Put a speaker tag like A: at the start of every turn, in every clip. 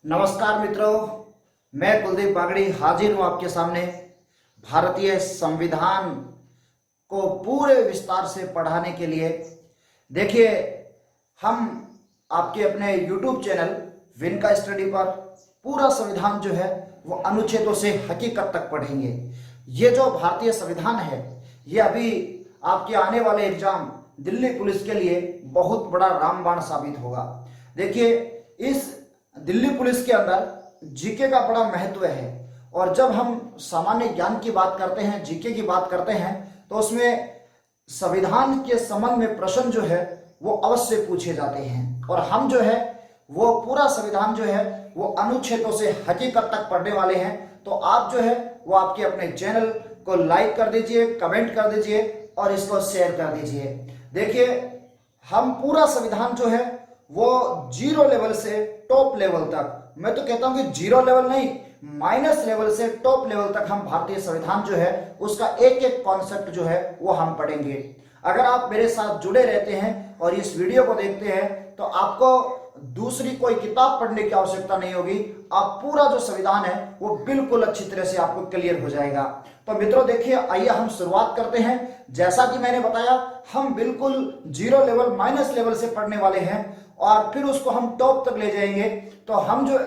A: नमस्कार मित्रों, मैं कुलदीप बागड़ी हाजिर हूं आपके सामने भारतीय संविधान को पूरे विस्तार से पढ़ाने के लिए। देखिए, हम आपके अपने YouTube चैनल विनका स्टडी पर पूरा संविधान जो है वो अनुच्छेदों से हकीकत तक पढ़ेंगे। ये जो भारतीय संविधान है ये अभी आपके आने वाले एग्जाम दिल्ली पुलिस के लिए बहुत बड़ा रामबाण साबित होगा। देखिए, इस दिल्ली पुलिस के अंदर जीके का बड़ा महत्व है और जब हम सामान्य ज्ञान की बात करते हैं, जीके की बात करते हैं, तो उसमें संविधान के संबंध में प्रश्न जो है वो अवश्य पूछे जाते हैं और हम जो है वो पूरा संविधान जो है वो अनुच्छेदों से हकीकत तक पढ़ने वाले हैं। तो आप जो है वो आपके अपने चैनल को लाइक कर दीजिए, कमेंट कर दीजिए और इसको शेयर कर दीजिए। देखिए, हम पूरा संविधान जो है वो जीरो लेवल से टॉप लेवल तक, मैं तो कहता हूं कि जीरो लेवल नहीं, माइनस लेवल से टॉप लेवल तक हम भारतीय संविधान जो है उसका एक एक कॉन्सेप्ट जो है वो हम पढ़ेंगे। अगर आप मेरे साथ जुड़े रहते हैं और इस वीडियो को देखते हैं तो आपको दूसरी कोई किताब पढ़ने की आवश्यकता नहीं होगी। आप पूरा जो संविधान है वो बिल्कुल अच्छी तरह से आपको क्लियर हो जाएगा। तो मित्रों देखिए, आइए हम शुरुआत करते हैं। जैसा कि मैंने बताया, हम बिल्कुल जीरो लेवल माइनस लेवल से पढ़ने वाले हैं और फिर उसको हम टॉप तक ले जाएंगे। तो हम जो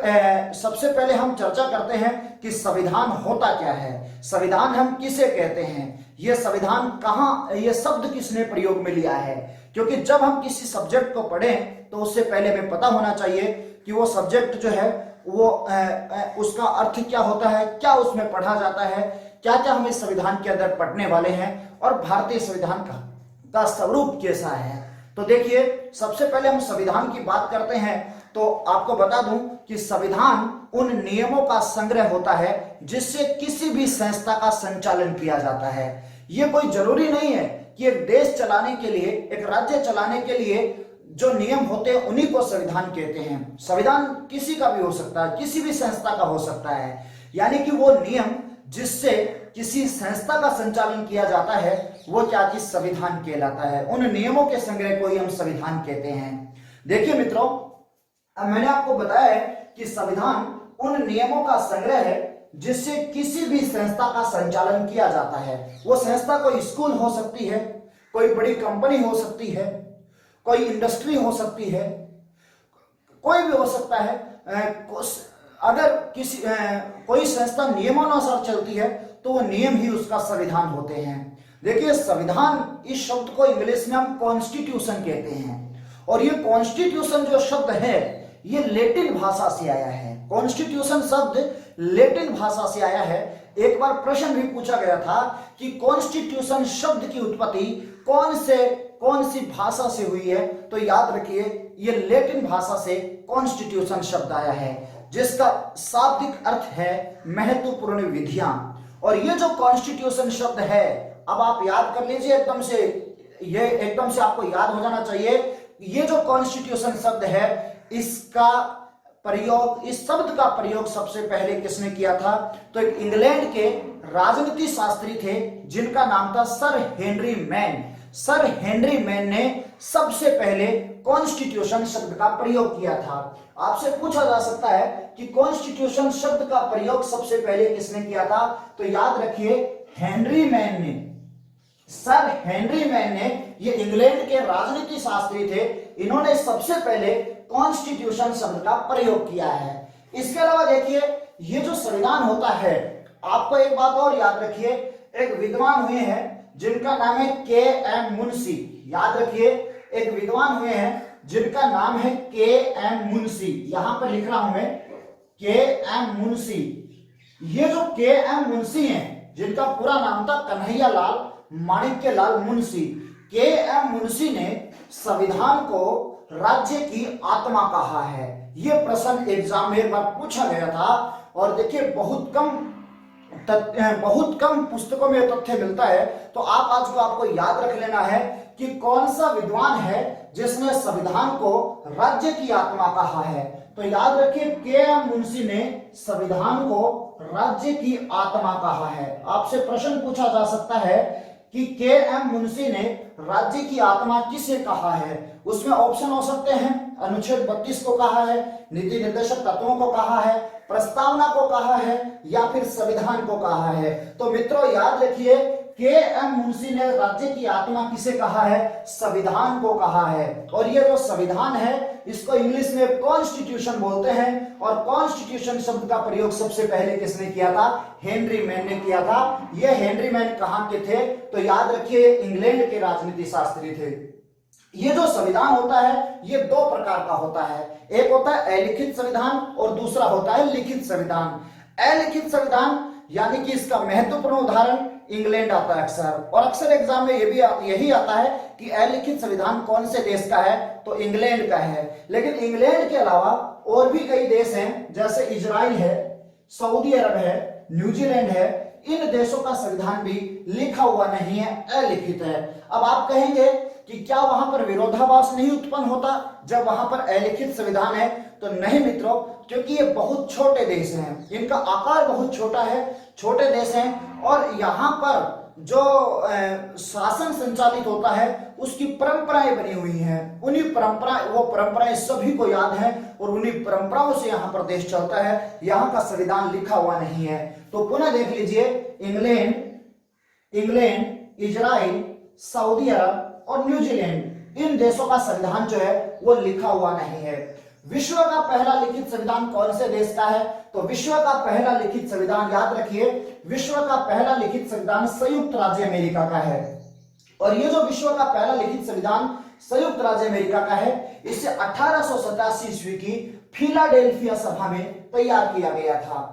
A: सबसे पहले हम चर्चा करते हैं कि संविधान होता क्या है, संविधान हम किसे कहते हैं, ये संविधान कहाँ, ये शब्द किसने प्रयोग में लिया है। क्योंकि जब हम किसी सब्जेक्ट को पढ़ें तो उससे पहले हमें पता होना चाहिए कि वो सब्जेक्ट जो है वो उसका अर्थ क्या होता है, क्या उसमें पढ़ा जाता है, क्या क्या हम इस संविधान के अंदर पढ़ने वाले हैं और भारतीय संविधान का स्वरूप कैसा है। तो देखिए, सबसे पहले हम संविधान की बात करते हैं तो आपको बता दूं कि संविधान उन नियमों का संग्रह होता है जिससे किसी भी संस्था का संचालन किया जाता है। ये कोई जरूरी नहीं है कि एक देश चलाने के लिए, एक राज्य चलाने के लिए जो नियम होते हैं उन्हीं को संविधान कहते हैं। संविधान किसी का भी हो सकता है, किसी भी संस्था का हो सकता है, यानी कि वो नियम जिससे किसी संस्था का संचालन किया जाता है वो क्या चीज संविधान कहलाता है। उन नियमों के संग्रह को ही हम संविधान कहते हैं। देखिए मित्रों, अब मैंने आपको बताया है कि संविधान उन नियमों का संग्रह है जिससे किसी भी संस्था का संचालन किया जाता है। वो संस्था कोई स्कूल हो सकती है, कोई बड़ी कंपनी हो सकती है, कोई इंडस्ट्री हो सकती है, कोई भी हो सकता है। अगर किसी कोई संस्था नियमानुसार चलती है तो वो नियम ही उसका संविधान होते हैं। देखिए, संविधान इस शब्द को इंग्लिश में हम कॉन्स्टिट्यूशन कहते हैं और ये कॉन्स्टिट्यूशन जो शब्द है ये लैटिन भाषा से आया है। कॉन्स्टिट्यूशन शब्द लैटिन भाषा से आया है। एक बार प्रश्न भी पूछा गया था कि कॉन्स्टिट्यूशन शब्द की उत्पत्ति कौन सी भाषा से हुई है, तो याद रखिए ये लैटिन भाषा से कॉन्स्टिट्यूशन शब्द आया है जिसका शाब्दिक अर्थ है महत्वपूर्ण विधियां। और ये जो कॉन्स्टिट्यूशन शब्द है, अब आप याद कर लीजिए, एकदम से आपको याद हो जाना चाहिए। ये जो कॉन्स्टिट्यूशन शब्द है इसका प्रयोग, इस शब्द का प्रयोग सबसे पहले किसने किया था, तो एक इंग्लैंड के राजनीति शास्त्री थे जिनका नाम था sir Henry man. Sir Henry man ने सबसे पहले कॉन्स्टिट्यूशन शब्द का प्रयोग किया था। आपसे पूछा जा सकता है कि कॉन्स्टिट्यूशन शब्द का प्रयोग सबसे पहले किसने किया था, तो याद रखिए हेनरी मैन ने। सर हेनरी मैन ने, ये इंग्लैंड के राजनीति शास्त्री थे, इन्होंने सबसे पहले कॉन्स्टिट्यूशन शब्द का प्रयोग किया है। इसके अलावा देखिए, ये जो संविधान होता है, आपको एक बात और याद रखिए, एक विद्वान हुए हैं जिनका नाम है के.एम. मुंशी। याद रखिए, एक विद्वान हुए हैं जिनका नाम है के.एम. मुंशी। यहां पर लिख रहा हूं मैं के.एम. मुंशी। ये जो के.एम. मुंशी हैं, जिनका पूरा नाम था कन्हैया लाल माणिक्य लाल मुंशी, के.एम. मुंशी ने संविधान को राज्य की आत्मा कहा है। यह प्रश्न एग्जाम में एक बार पूछा गया था और देखिए बहुत कम पुस्तकों में तथ्य मिलता है। तो आप आज को आपको याद रख लेना है कि कौन सा विद्वान है जिसने संविधान को राज्य की आत्मा कहा है। तो याद रखिए, के.एम. मुंशी ने संविधान को राज्य की आत्मा कहा है। आपसे प्रश्न पूछा जा सकता है कि के.एम. मुंशी ने राज्य की आत्मा किसे कहा है। उसमें ऑप्शन हो सकते हैं, अनुच्छेद 32 को कहा है, नीति निर्देशक तत्वों को कहा है, प्रस्तावना को कहा है, या फिर संविधान को कहा है। तो मित्रों याद रखिए, के.एम. मुंशी ने राज्य की आत्मा किसे कहा है, संविधान को कहा है। और ये जो संविधान है इसको इंग्लिश में कॉन्स्टिट्यूशन बोलते हैं, और कॉन्स्टिट्यूशन शब्द का प्रयोग सबसे पहले किसने किया था, हेनरी मैन ने किया था। ये हेनरी मैन कहां के थे, तो याद रखिए इंग्लैंड के राजनीति शास्त्री थे। ये जो संविधान होता है ये दो प्रकार का होता है, एक होता है अलिखित संविधान और दूसरा होता है लिखित संविधान। अलिखित संविधान यानी कि इसका महत्वपूर्ण उदाहरण इंग्लैंड आता है अक्सर, और अक्सर एग्जाम में यही आता है कि अलिखित संविधान कौन से देश का है, तो इंग्लैंड का है। लेकिन इंग्लैंड के अलावा और भी कई देश हैं, जैसे इजराइल है, सऊदी अरब है, न्यूजीलैंड है, इन देशों का संविधान भी लिखा हुआ नहीं है, अलिखित है। अब आप कहेंगे कि क्या वहां पर विरोधाभास नहीं उत्पन्न होता जब वहां पर अलिखित संविधान है, तो नहीं मित्रों, क्योंकि ये बहुत छोटे देश हैं, इनका आकार बहुत छोटा है, छोटे देश हैं, और यहाँ पर जो शासन संचालित होता है उसकी परंपराएं बनी हुई हैं। उन्हीं परंपराएं सभी को याद हैं, और उन्हीं परंपराओं से यहाँ पर देश चलता है। यहाँ का संविधान लिखा हुआ नहीं है। तो पुनः देख लीजिए, इंग्लैंड, इजराइल, सऊदी अरब और न्यूजीलैंड, इन देशों का संविधान जो है वो लिखा हुआ नहीं है। विश्व का पहला लिखित संविधान कौन से देश का है, तो विश्व का पहला लिखित संविधान याद रखिए, विश्व का पहला लिखित संविधान संयुक्त राज्य अमेरिका का है। और ये जो विश्व का पहला लिखित संविधान संयुक्त राज्य अमेरिका का है, इसे 1887 ईस्वी की फिलाडेल्फिया सभा में तैयार किया गया था।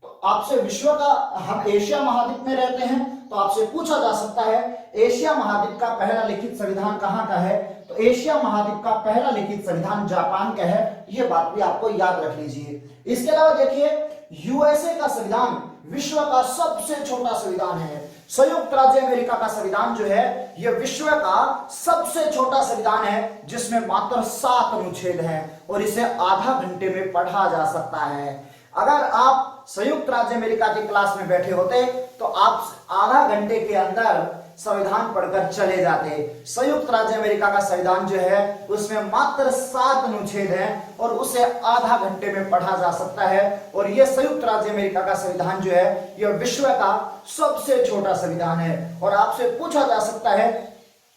A: तो आपसे विश्व का, हम एशिया महाद्वीप में रहते हैं, तो आपसे पूछा जा सकता है एशिया महाद्वीप का पहला लिखित संविधान कहां का है, तो एशिया महाद्वीप का पहला लिखित संविधान जापान का है। यह बात भी आपको याद रख लीजिए। इसके अलावा देखिए, यूएसए का संविधान विश्व का सबसे छोटा संविधान है। संयुक्त राज्य अमेरिका का संविधान जो है यह विश्व का सबसे छोटा संविधान है, जिसमें मात्र 7 अनुच्छेद हैं, और इसे आधा घंटे में पढ़ा जा सकता है। अगर आप संयुक्त राज्य अमेरिका की क्लास में बैठे होते तो आप आधा घंटे के अंदर संविधान पढ़कर चले जाते। संयुक्त राज्य अमेरिका का संविधान जो है उसमें मात्र 7 अनुच्छेद हैं, और उसे आधा घंटे में पढ़ा जा सकता है। और यह संयुक्त राज्य अमेरिका का संविधान जो है यह विश्व का सबसे छोटा संविधान है। और आपसे पूछा जा सकता है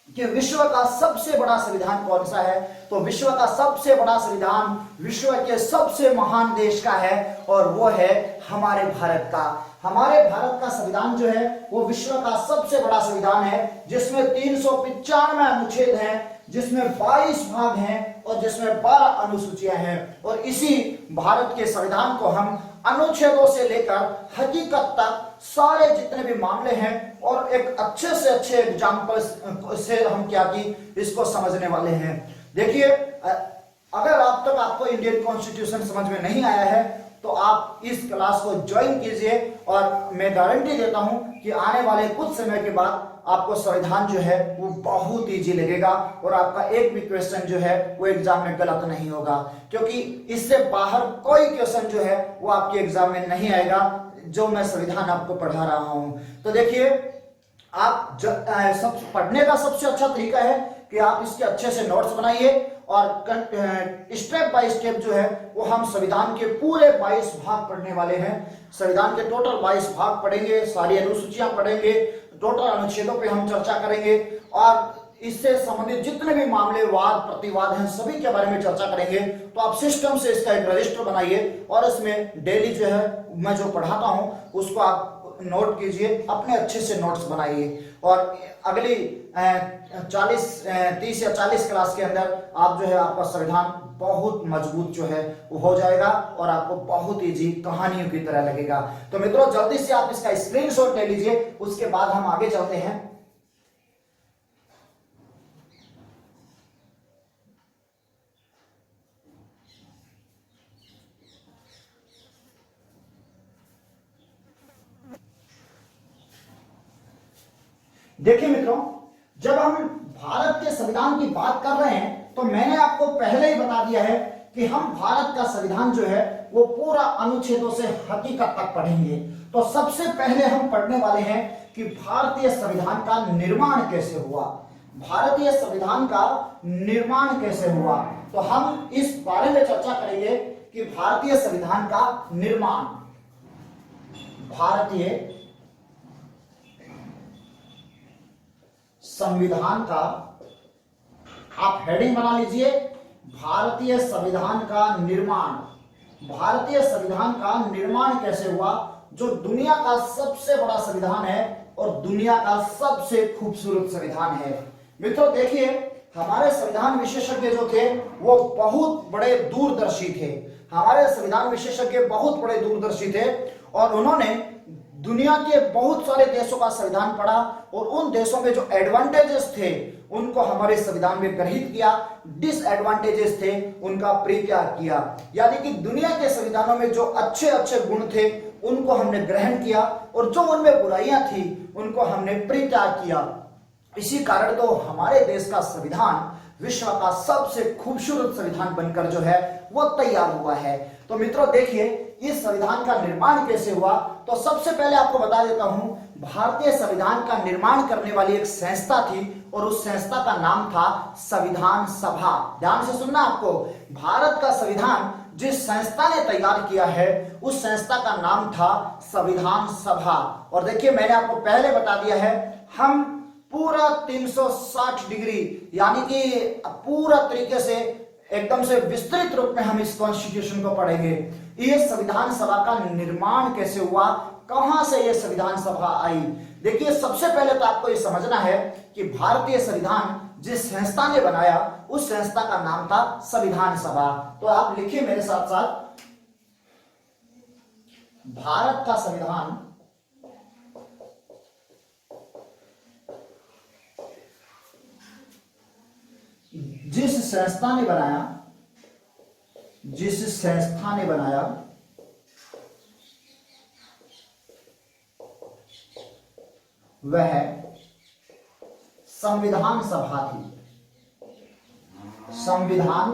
A: कि विश्व का सबसे बड़ा संविधान कौन सा है, तो विश्व का सबसे बड़ा संविधान विश्व के सबसे महान देश का है, और वो है हमारे भारत का। हमारे भारत का संविधान जो है वो विश्व का सबसे बड़ा संविधान है, जिसमें 395 अनुच्छेद हैं, जिसमें 22 भाग हैं, और जिसमें 12 अनुसूचियां हैं। और इसी भारत के संविधान को हम अनुच्छेदों से लेकर हकीकत तक सारे जितने भी मामले हैं, और एक अच्छे से अच्छे एग्जाम्पल से हम क्या की इसको समझने वाले हैं। देखिए, अगर अब तक आपको इंडियन कॉन्स्टिट्यूशन समझ में नहीं आया है तो आप इस क्लास को ज्वाइन कीजिए, और मैं गारंटी देता हूं कि आने वाले कुछ समय के बाद आपको संविधान जो है वो बहुत इजी लगेगा, और आपका एक भी क्वेश्चन जो है वो एग्जाम में गलत नहीं होगा, क्योंकि इससे बाहर कोई क्वेश्चन जो है वो आपके एग्जाम में नहीं आएगा जो मैं संविधान आपको पढ़ा रहा हूं। तो देखिए, आप सब पढ़ने का सबसे अच्छा तरीका है कि आप इसके अच्छे से नोट्स बनाइए, और स्टेप बाय स्टेप जो है वो हम संविधान के पूरे 22 भाग पढ़ने वाले हैं। संविधान के टोटल 22 भाग पढ़ेंगे, सारी अनुसूचियां पढ़ेंगे, टोटल अनुच्छेदों पे हम चर्चा करेंगे, और इससे संबंधित जितने भी मामले, वाद प्रतिवाद हैं, सभी के बारे में चर्चा करेंगे। तो आप सिस्टम से इसका एक रजिस्टर बनाइए, और इसमें डेली जो है मैं जो पढ़ाता हूं उसको आप नोट कीजिए, अपने अच्छे से नोट्स बनाइए, और अगली 30 या 40 क्लास के अंदर आप जो है आपका संविधान बहुत मजबूत जो है वो हो जाएगा, और आपको बहुत इजी कहानियों की तरह लगेगा। तो मित्रों, जल्दी से आप इसका स्क्रीनशॉट ले लीजिए, उसके बाद हम आगे चलते हैं। देखिए मित्रों, जब हम भारत के संविधान की बात कर रहे हैं तो मैंने आपको पहले ही बता दिया है कि हम भारत का संविधान जो है वो पूरा अनुच्छेदों से हकीकत तक पढ़ेंगे। तो सबसे पहले हम पढ़ने वाले हैं कि भारतीय संविधान का निर्माण कैसे हुआ। भारतीय संविधान का निर्माण कैसे हुआ, तो हम इस बारे में चर्चा करेंगे कि भारतीय संविधान का निर्माण, भारतीय संविधान का, आप हेडिंग बना लीजिए, भारतीय संविधान का निर्माण। भारतीय संविधान का निर्माण कैसे हुआ, जो दुनिया का सबसे बड़ा संविधान है और दुनिया का सबसे खूबसूरत संविधान है। मित्रों देखिए, हमारे संविधान विशेषज्ञ जो थे वो बहुत बड़े दूरदर्शी थे। हमारे संविधान विशेषज्ञ बहुत बड़े दूरदर्शी थे और उन्होंने दुनिया के बहुत सारे देशों का संविधान पढ़ा और उन देशों में जो एडवांटेजेस थे उनको हमारे संविधान में ग्रहित किया, डिसएडवांटेजेस थे उनका परित्याग किया। यानी कि दुनिया के संविधानों में जो अच्छे अच्छे गुण थे उनको हमने ग्रहण किया और जो उनमें बुराइयां थी उनको हमने परित्याग किया। इसी कारण तो हमारे देश का संविधान विश्व का सबसे खूबसूरत संविधान बनकर जो है वो तैयार हुआ है। तो मित्रों देखिए, इस संविधान का निर्माण कैसे हुआ, तो सबसे पहले आपको बता देता हूं, भारतीय संविधान का निर्माण करने वाली एक संस्था थी और उस संस्था का नाम था संविधान सभा। ध्यान से सुनना आपको, भारत का संविधान जिस संस्था ने तैयार किया है उस संस्था का नाम था संविधान सभा। और देखिए, मैंने आपको पहले बता दिया है, हम पूरा 360 डिग्री यानी कि पूरा तरीके से एकदम से विस्तृत रूप में हम इस कॉन्स्टिट्यूशन को पढ़ेंगे। ये संविधान सभा का निर्माण कैसे हुआ, कहां से ये संविधान सभा आई। देखिए, सबसे पहले तो आपको ये समझना है कि भारतीय संविधान जिस संस्था ने बनाया उस संस्था का नाम था संविधान सभा। तो आप लिखिए मेरे साथ साथ, भारत का संविधान जिस संस्था ने बनाया, जिस संस्था ने बनाया वह संविधान सभा थी। संविधान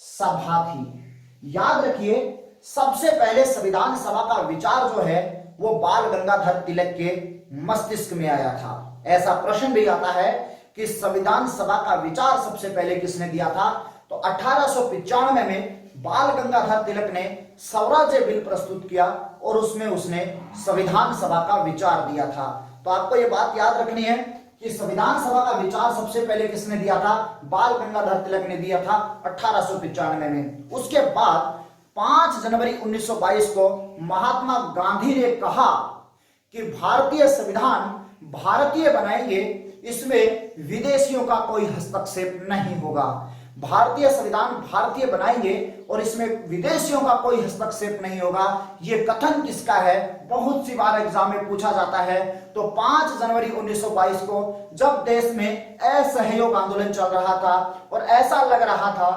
A: सभा थी। याद रखिए, सबसे पहले संविधान सभा का विचार जो है वो बाल गंगाधर तिलक के मस्तिष्क में आया था। ऐसा प्रश्न भी आता है कि संविधान सभा का विचार सबसे पहले किसने दिया था, तो 1895 में बाल गंगाधर तिलक ने स्वराज्य बिल प्रस्तुत किया और उसमें उसने संविधान सभा का विचार दिया था। तो आपको ये बात याद रखनी है कि संविधान सभा का विचार सबसे पहले किसने दिया था, बाल गंगाधर तिलक ने दिया था 1895 में। उसके बाद 5 जनवरी 1922 को महात्मा गांधी ने कहा कि भारतीय संविधान भारतीय बनाएंगे, इसमें विदेशियों का कोई हस्तक्षेप नहीं होगा। भारतीय संविधान भारतीय बनाएंगे और इसमें विदेशियों का कोई हस्तक्षेप नहीं होगा। ये कथन किसका है, बहुत सी बार एग्जाम में पूछा जाता है। तो 5 जनवरी 1922 को जब देश में असहयोग आंदोलन चल रहा था और ऐसा लग रहा था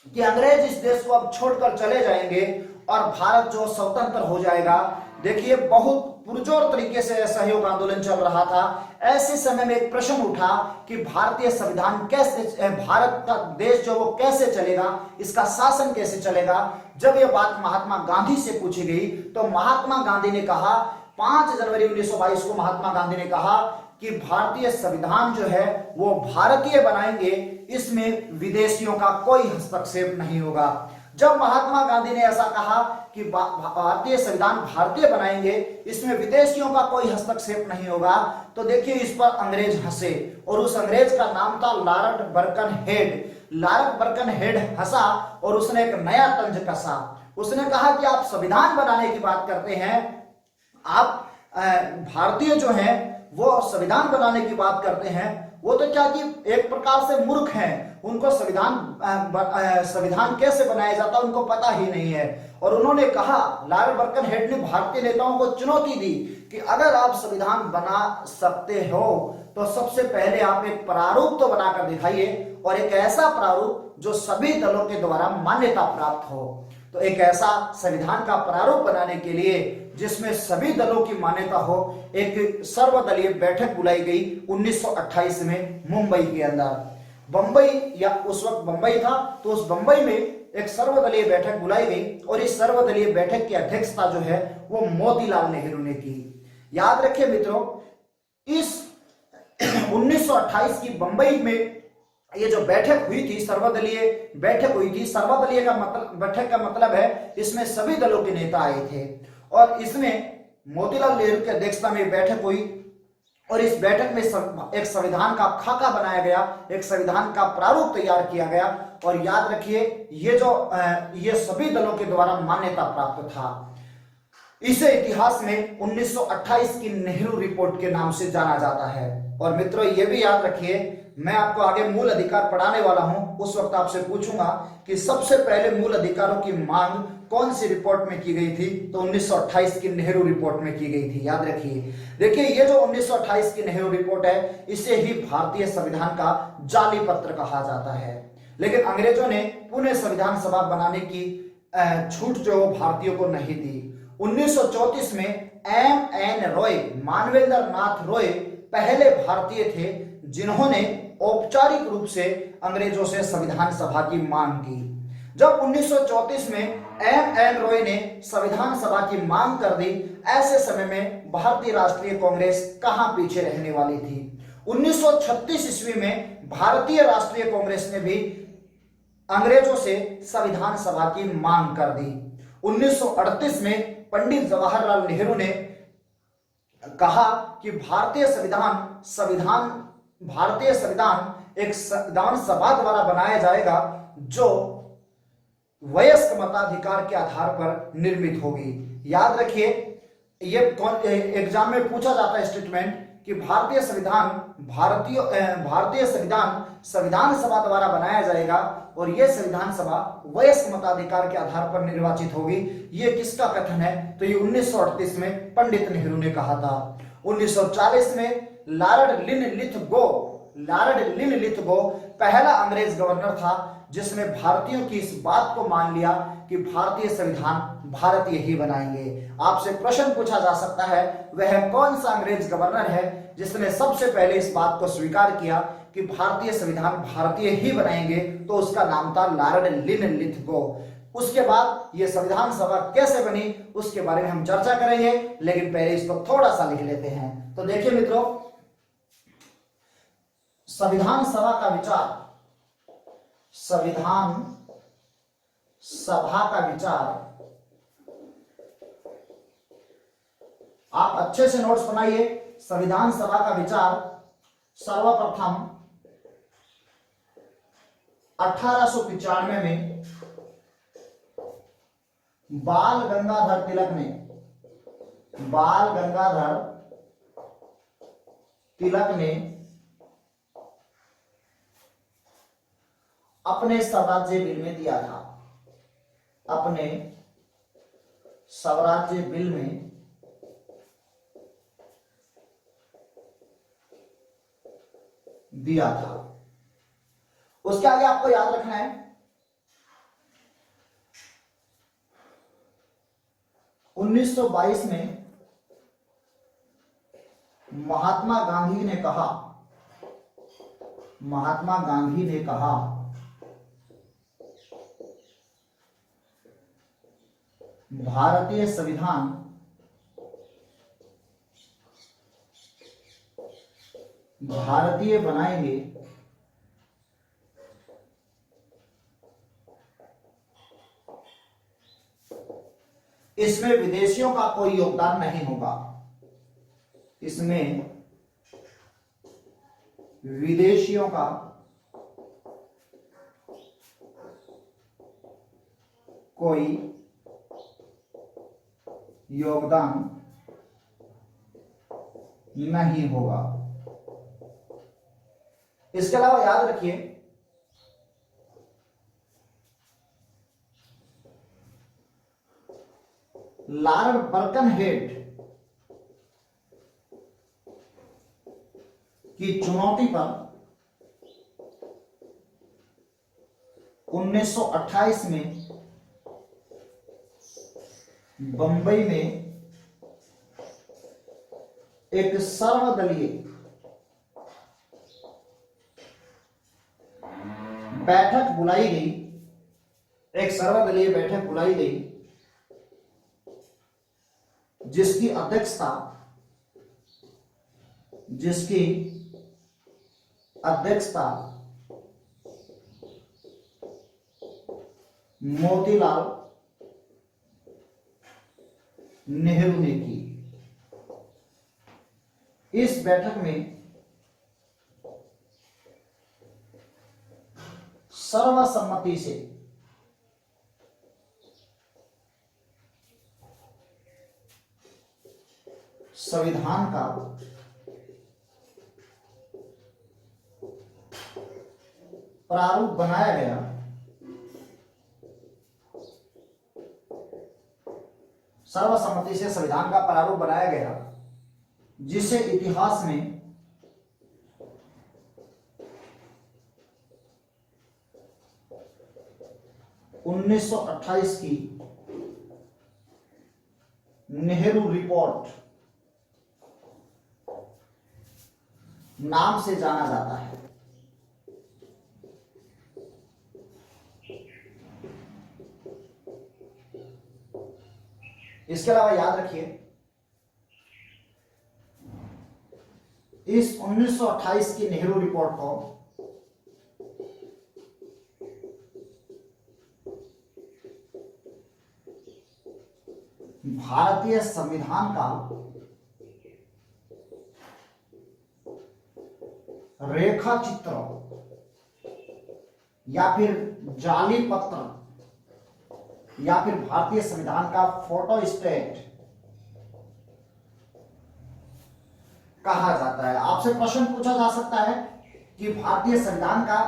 A: कि अंग्रेज इस देश को अब छोड़कर चले जाएंगे और भारत जो स्वतंत्र हो जाएगा, देखिए बहुत पुरजोर तरीके से सहयोग आंदोलन चल रहा था। ऐसे समय में एक प्रश्न उठा कि भारतीय संविधान कैसे, भारत का देश जो वो कैसे चलेगा, इसका शासन कैसे चलेगा। जब ये बात महात्मा गांधी से पूछी गई तो महात्मा गांधी ने कहा, 5 जनवरी 1922 को महात्मा गांधी ने कहा कि भारतीय संविधान जो है वो भारतीय बनाएंगे, इसमें विदेशियों का कोई हस्तक्षेप नहीं होगा। जब महात्मा गांधी ने ऐसा कहा कि भारतीय संविधान भारतीय बनाएंगे, इसमें विदेशियों का कोई हस्तक्षेप नहीं होगा, तो देखिए इस पर अंग्रेज हंसे और उस अंग्रेज का नाम था लॉर्ड बर्कनहेड। लॉर्ड बर्कनहेड हंसा और उसने एक नया तंज कसा। उसने कहा कि आप संविधान बनाने की बात करते हैं, आप भारतीय जो हैं वो संविधान बनाने की बात करते हैं, वो तो क्या कि एक प्रकार से मूर्ख हैं, उनको संविधान कैसे बनाया जाता उनको पता ही नहीं है। और उन्होंने कहा, लॉर्ड बर्कनहेड ने भारतीय नेताओं को चुनौती दी कि अगर आप संविधान बना सकते हो तो सबसे पहले आप एक प्रारूप तो बनाकर दिखाइए और एक ऐसा प्रारूप जो सभी दलों के द्वारा मान्यता प्राप्त हो। तो एक ऐसा संविधान का प्रारूप बनाने के लिए जिसमें सभी दलों की मान्यता हो, एक सर्वदलीय बैठक बुलाई गई 1928 में मुंबई के अंदर। बंबई या उस वक्त बंबई था, तो उस बंबई में एक सर्वदलीय बैठक बुलाई गई और इस सर्वदलीय बैठक की अध्यक्षता जो है वो मोतीलाल नेहरू ने की। याद रखिए मित्रों इस 1928 की बंबई में ये जो बैठक हुई थी, सर्वदलीय बैठक हुई थी। सर्वदलीय का मतलब, बैठक का मतलब है इसमें सभी दलों के नेता आए थे और इसमें मोतीलाल नेहरू की अध्यक्षता में बैठक हुई और इस बैठक में एक संविधान का खाका बनाया गया, एक संविधान का प्रारूप तैयार किया गया। और याद रखिए ये सभी दलों के द्वारा मान्यता प्राप्त था। इसे इतिहास में 1928 की नेहरू रिपोर्ट के नाम से जाना जाता है। और मित्रों ये भी याद रखिए, मैं आपको आगे मूल अधिकार पढ़ाने वाला हूं, उस वक्त आपसे पूछूंगा कि सबसे पहले मूल अधिकारों की मांग कौन सी रिपोर्ट में की गई थी, तो 1928 की नेहरू रिपोर्ट में की गई थी। याद रखिए, देखिए ये जो 1928 की नेहरू रिपोर्ट है, इसे ही भारतीय संविधान का जाली पत्र कहा जाता है। लेकिन अंग्रेजों ने पुनः संविधान सभा बनाने की छूट जो भारतीयों को नहीं दी। 1934 में M.N. रॉय, मानवेंद्र नाथ रॉय पहले भारतीय थे जिन्होंने औपचारिक रूप से अंग्रेजों से संविधान सभा की मांग की। जब 1934 में M.N. रॉय ने संविधान सभा की मांग कर दी, ऐसे समय में भारतीय राष्ट्रीय कांग्रेस कहां पीछे रहने वाली थी। 1936 ईस्वी में भारतीय राष्ट्रीय कांग्रेस ने भी अंग्रेजों से संविधान सभा की मांग कर दी। 1938 में पंडित जवाहरलाल नेहरू ने कहा कि भारतीय संविधान एक संविधान सभा द्वारा बनाया जाएगा जो वयस्क मताधिकार के आधार पर निर्मित होगी। याद रखिए, ये एग्जाम में पूछा जाता है स्टेटमेंट कि भारतीय संविधान सभा द्वारा बनाया जाएगा और यह संविधान सभा वयस्क मताधिकार के आधार पर निर्वाचित होगी। ये किसका कथन है, तो ये 1938 में पंडित नेहरू ने कहा था। 1940 में लॉर्ड लिनलिथगो पहला अंग्रेज गवर्नर था जिसने भारतीयों की इस बात को मान लिया कि भारतीय संविधान भारतीय ही बनाएंगे। आपसे प्रश्न पूछा जा सकता है, वह कौन सा अंग्रेज गवर्नर है जिसने सबसे पहले इस बात को स्वीकार किया कि भारतीय संविधान भारतीय ही बनाएंगे, तो उसका नाम था लॉर्ड लिनलिथगो। उसके बाद ये संविधान सभा कैसे बनी उसके बारे में हम चर्चा करेंगे, लेकिन पहले इसको थोड़ा सा लिख लेते हैं। तो देखिए मित्रों, संविधान सभा का विचार, संविधान सभा का विचार आप अच्छे से नोट्स बनाइए। संविधान सभा का विचार सर्वप्रथम 1895 में बाल गंगाधर तिलक ने अपने स्वराज्य बिल में दिया था। अपने स्वराज्य बिल में दिया था। उसके आगे आपको याद रखना है, 1922 में महात्मा गांधी ने कहा भारतीय संविधान भारतीय बनाएंगे इसमें विदेशियों का कोई योगदान नहीं होगा। इसमें विदेशियों का कोई योगदान नहीं होगा। इसके अलावा याद रखिए, लॉर्ड बर्कनहेड की चुनौती पर 1928 में बंबई में एक सर्वदलीय बैठक बुलाई गई, जिसकी अध्यक्षता जिसकी अध्यक्षता मोतीलाल नेहरू ने की। इस बैठक में सर्वसम्मति से संविधान का प्रारूप बनाया गया, सर्वसम्मति से संविधान का प्रारूप बनाया गया, जिसे इतिहास में 1928 की नेहरू रिपोर्ट नाम से जाना जाता है। इसके अलावा याद रखिए, इस 1928 की नेहरू रिपोर्ट को भारतीय संविधान का रेखा चित्र या फिर जाली पत्र या फिर भारतीय संविधान का फोटो स्टेट कहा जाता है। आपसे प्रश्न पूछा जा सकता है कि भारतीय संविधान का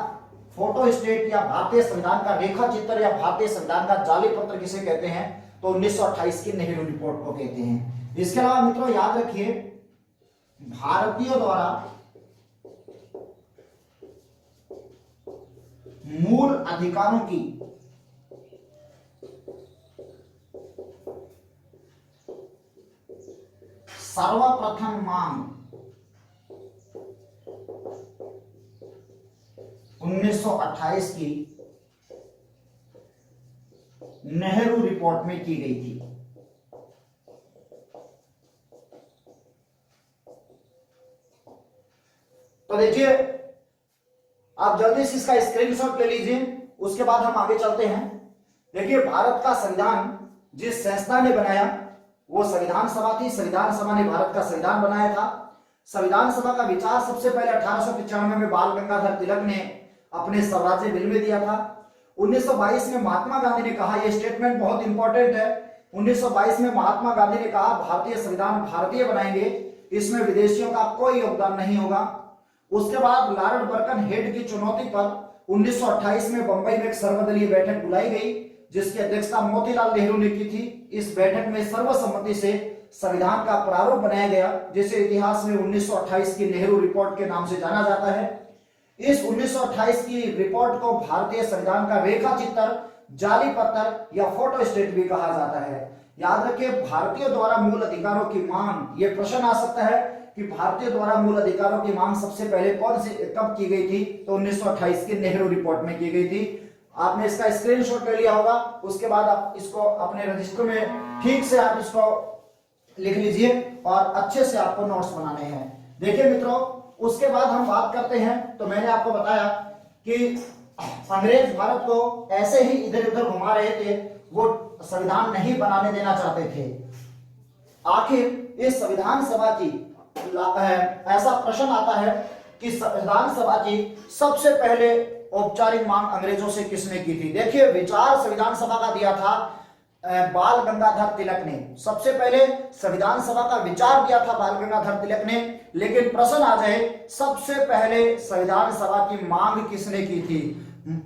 A: फोटो स्टेट या भारतीय संविधान का रेखा चित्र या भारतीय संविधान का जाली पत्र किसे कहते हैं, तो 1928 की नेहरू रिपोर्ट को कहते हैं। इसके अलावा मित्रों याद रखिए, भारतीयों द्वारा मूल अधिकारों की सर्वप्रथम मांग 1928 की नेहरू रिपोर्ट में की गई थी। तो देखिए, आप जल्दी से इसका स्क्रीनशॉट ले लीजिए, उसके बाद हम आगे चलते हैं। देखिए, भारत का संविधान जिस संस्था ने बनाया वो संविधान सभा थी। संविधान सभा ने भारत का संविधान बनाया था। संविधान सभा का विचार सबसे पहले 1895 में बाल गंगाधर तिलक ने अपने स्वराज्य बिल में दिया था। 1922 में महात्मा गांधी ने कहा, यह स्टेटमेंट बहुत इंपॉर्टेंट है, 1922 में महात्मा गांधी ने कहा भारतीय संविधान भारतीय बनाएंगे, इसमें विदेशियों का कोई योगदान नहीं होगा। उसके बाद लॉर्ड बर्कन हेड की चुनौती पर 1928 में बंबई में एक सर्वदलीय बैठक बुलाई गई, जिसकी अध्यक्षता मोतीलाल नेहरू ने की थी। इस बैठक में सर्वसम्मति से संविधान का प्रारूप बनाया गया, जिसे इतिहास में 1928 की नेहरू रिपोर्ट के नाम से जाना जाता है। इस 1928 की रिपोर्ट को भारतीय संविधान का रेखा चित्र, जाली पत्र या फोटो स्टेट भी कहा जाता है। याद रखिए, भारतीयों द्वारा मूल अधिकारों की मांग, ये प्रश्न आ सकता है कि भारतीय द्वारा मूल अधिकारों की मांग सबसे पहले कौन से कब की गई थी, तो 1928 की नेहरू रिपोर्ट में की गई थी। आपने इसका स्क्रीनशॉट ले लिया होगा, उसके बाद आप इसको अपने रजिस्टर में ठीक से आप इसको लिख लीजिए और अच्छे से आपको नोट्स बनाने हैं। देखिए मित्रों, उसके बाद हम बात करते हैं, तो मैंने आपको बताया कि अंग्रेज भारत को ऐसे ही इधर उधर घुमा रहे थे, वो संविधान नहीं बनाने देना चाहते थे। आखिर इस संविधान सभा की ऐसा प्रश्न आता है कि संविधान सभा की सबसे पहले औपचारिक मांग अंग्रेजों से किसने की थी। देखिए, विचार संविधान सभा का दिया था बाल गंगाधर तिलक ने। सबसे पहले संविधान सभा का विचार दिया था बाल गंगाधर तिलक ने, लेकिन प्रश्न आ जाए सबसे पहले संविधान सभा की मांग किसने की थी।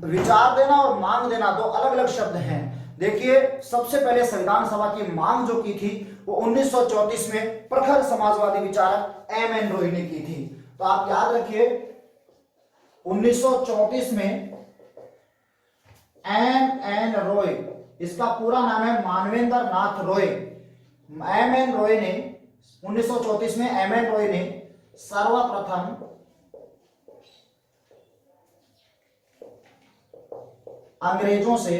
A: विचार देना और मांग देना दो अलग अलग शब्द हैं। देखिए, सबसे पहले संविधान सभा की मांग जो की थी वो 1934 में प्रखर समाजवादी विचारक एम.एन. रॉय ने की थी। तो आप याद रखिए, 1934 में एम.एन. रॉय, इसका पूरा नाम है मानवेंद्र नाथ रॉय। एम.एन. रॉय ने 1934 में एम.एन. रॉय ने सर्वप्रथम अंग्रेजों से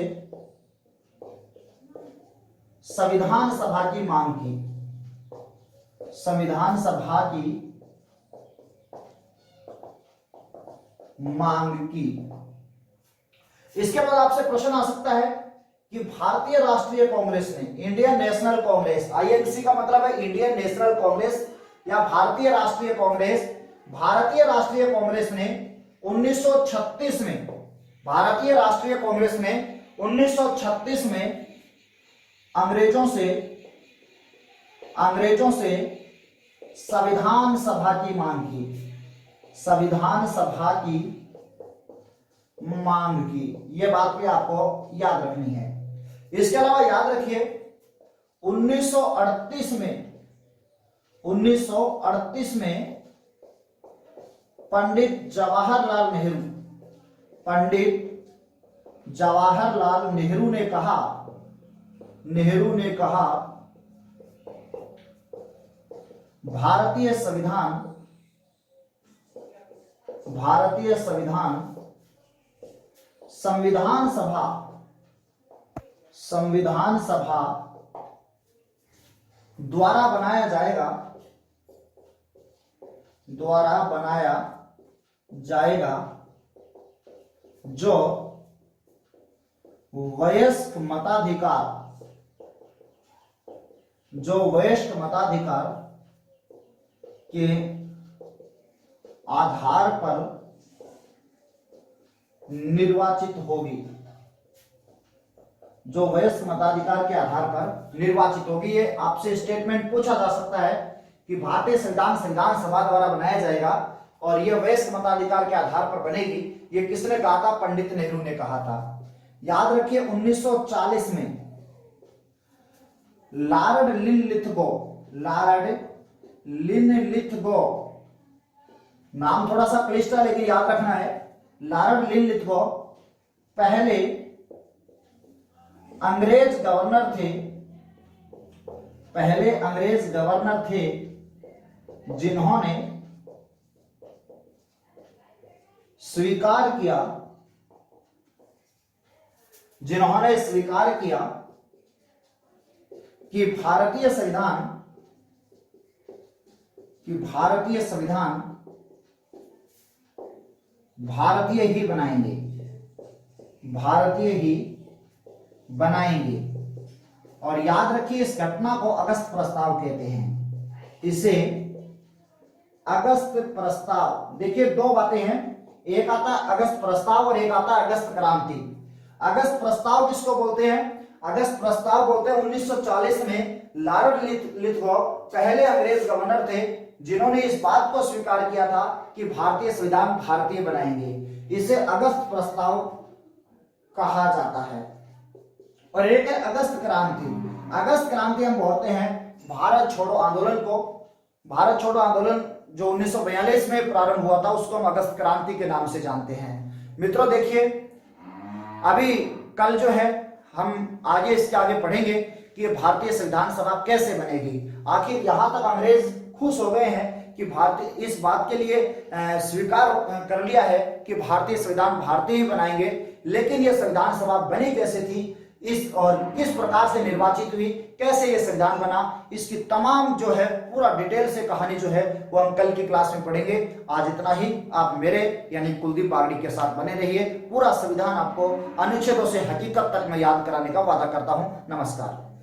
A: संविधान सभा की मांग की। संविधान सभा की मांग की। इसके बाद आपसे प्रश्न आ सकता है कि भारतीय राष्ट्रीय कांग्रेस ने, इंडियन नेशनल कांग्रेस, आईएनसी का मतलब है इंडियन नेशनल कांग्रेस या भारतीय राष्ट्रीय कांग्रेस, भारतीय राष्ट्रीय कांग्रेस ने 1936 में, भारतीय राष्ट्रीय कांग्रेस ने 1936 में अंग्रेजों से संविधान सभा की मांग की, संविधान सभा की मांग की। यह बात भी आपको याद रखनी है। इसके अलावा याद रखिए 1938 में पंडित जवाहरलाल नेहरू ने कहा भारतीय संविधान संविधान सभा द्वारा बनाया जाएगा जो वयस्क मताधिकार के आधार पर निर्वाचित होगी, जो वयस्क मताधिकार के आधार पर निर्वाचित होगी। ये आपसे स्टेटमेंट पूछा जा सकता है कि भारतीय संविधान सभा द्वारा बनाया जाएगा और यह वयस्क मताधिकार के आधार पर बनेगी। ये किसने कहा था? पंडित नेहरू ने कहा था। याद रखिए 1940 में लॉर्ड लिनलिथगो, नाम थोड़ा सा क्लिष्ट है लेकिन याद रखना है। लॉर्ड लिनलिथगो पहले अंग्रेज गवर्नर थे जिन्होंने स्वीकार किया कि भारतीय संविधान भारतीय ही बनाएंगे। और याद रखिए इस घटना को अगस्त प्रस्ताव कहते हैं। इसे अगस्त प्रस्ताव, देखिए दो बातें हैं, एक आता है अगस्त प्रस्ताव और एक आता है अगस्त क्रांति। अगस्त प्रस्ताव किसको बोलते हैं? अगस्त प्रस्ताव बोलते हैं 1940 में लॉर्ड लिथगो पहले अंग्रेज गवर्नर थे जिन्होंने इस बात को स्वीकार किया था कि भारतीय संविधान भारतीय बनाएंगे। इसे अगस्त प्रस्ताव कहा जाता है। और एक है अगस्त क्रांति। अगस्त क्रांति हम बोलते हैं भारत छोड़ो आंदोलन को। भारत छोड़ो आंदोलन जो 1942 में प्रारंभ हुआ था उसको हम अगस्त क्रांति के नाम से जानते हैं। मित्रों देखिए अभी कल जो है हम आगे इसके आगे पढ़ेंगे कि भारतीय संविधान सभा कैसे बनेगी। आखिर यहां तक अंग्रेज खुश हो गए हैं कि भारतीय इस बात के लिए स्वीकार कर लिया है कि भारतीय संविधान भारतीय ही बनाएंगे, लेकिन यह संविधान सभा बनी कैसे थी इस और किस प्रकार से निर्वाचित हुई, कैसे ये संविधान बना, इसकी तमाम जो है पूरा डिटेल से कहानी जो है वो हम कल की क्लास में पढ़ेंगे। आज इतना ही। आप मेरे यानी कुलदीप बागड़ी के साथ बने रहिए। पूरा संविधान आपको अनुच्छेदों से हकीकत तक मैं याद कराने का वादा करता हूं। नमस्कार।